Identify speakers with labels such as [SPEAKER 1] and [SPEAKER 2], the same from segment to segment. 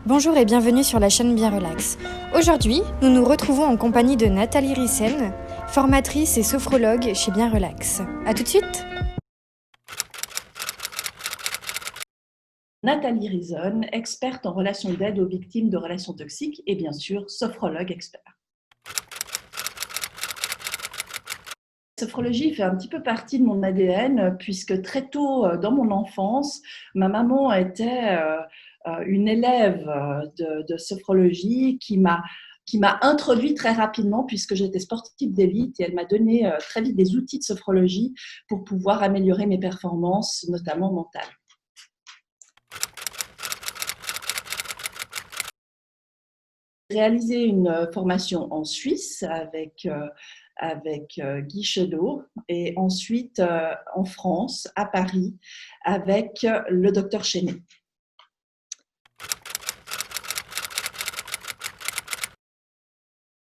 [SPEAKER 1] Bonjour et bienvenue sur la chaîne Bien Relax. Aujourd'hui, nous nous retrouvons en compagnie de Nathalie Rissen, formatrice et sophrologue chez Bien Relax. A tout de suite.
[SPEAKER 2] Nathalie Rissen, experte en relations d'aide aux victimes de relations toxiques et bien sûr sophrologue expert. La sophrologie fait un petit peu partie de mon ADN puisque très tôt dans mon enfance, ma maman était une élève de sophrologie qui m'a introduit très rapidement puisque j'étais sportive d'élite et elle m'a donné très vite des outils de sophrologie pour pouvoir améliorer mes performances, notamment mentales. J'ai réalisé une formation en Suisse avec Guy Chedeau et ensuite en France, à Paris, avec le docteur Chenet.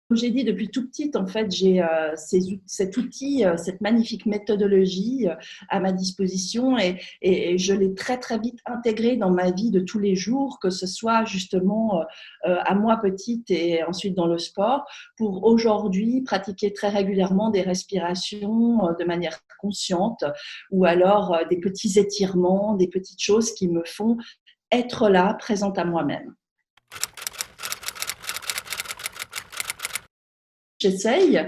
[SPEAKER 2] Comme j'ai dit, depuis tout petite, en fait, j'ai cet outil, cette magnifique méthodologie à ma disposition et je l'ai très, très vite intégré dans ma vie de tous les jours, que ce soit justement à moi petite et ensuite dans le sport, pour aujourd'hui pratiquer très régulièrement des respirations de manière consciente ou alors des petits étirements, des petites choses qui me font être là, présente à moi-même. J'essaye,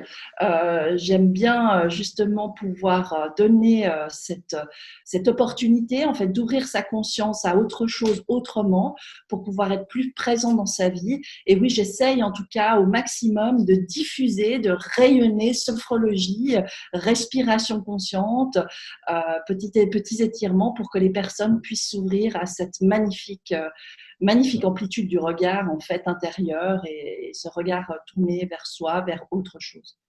[SPEAKER 2] j'aime bien justement pouvoir donner cette opportunité en fait d'ouvrir sa conscience à autre chose autrement pour pouvoir être plus présent dans sa vie. Et oui, j'essaye en tout cas au maximum de diffuser, de rayonner sophrologie, respiration consciente, petits étirements pour que les personnes puissent s'ouvrir à cette magnifique amplitude du regard en fait intérieur et ce regard tourné vers soi, vers autre chose.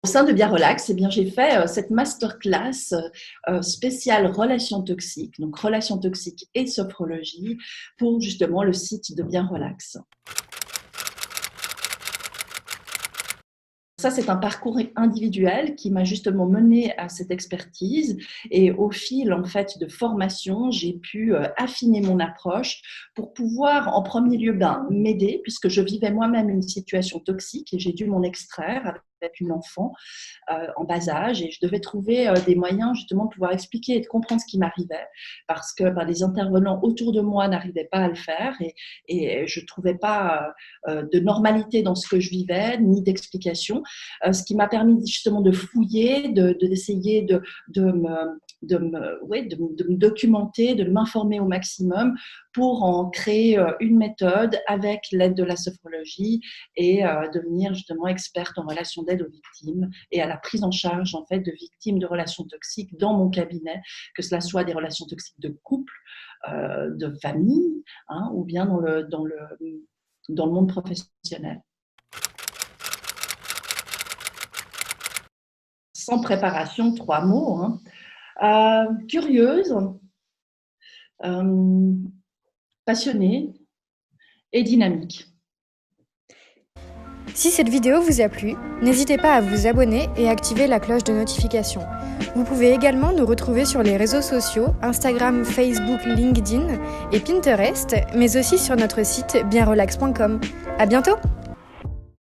[SPEAKER 2] Au sein de Bien Relax, eh bien, j'ai fait cette masterclass spéciale relations toxiques, donc relations toxiques et sophrologie pour justement le site de Bien Relax. Ça, c'est un parcours individuel qui m'a justement mené à cette expertise et au fil en fait de formation, j'ai pu affiner mon approche pour pouvoir en premier lieu m'aider puisque je vivais moi-même une situation toxique et j'ai dû m'en extraire avec une enfant en bas âge et je devais trouver des moyens justement de pouvoir expliquer et de comprendre ce qui m'arrivait parce que les intervenants autour de moi n'arrivaient pas à le faire et je ne trouvais pas de normalité dans ce que je vivais ni d'explication, ce qui m'a permis justement de fouiller, d'essayer de me documenter, de m'informer au maximum pour en créer une méthode avec l'aide de la sophrologie et devenir justement experte en relations d'aide aux victimes et à la prise en charge en fait de victimes de relations toxiques dans mon cabinet, que cela soit des relations toxiques de couple, de famille, ou bien dans le monde professionnel. Sans préparation, 3 mots. Curieuse, passionnée et dynamique.
[SPEAKER 1] Si cette vidéo vous a plu, n'hésitez pas à vous abonner et activer la cloche de notification. Vous pouvez également nous retrouver sur les réseaux sociaux, Instagram, Facebook, LinkedIn et Pinterest, mais aussi sur notre site bienrelax.com. À bientôt!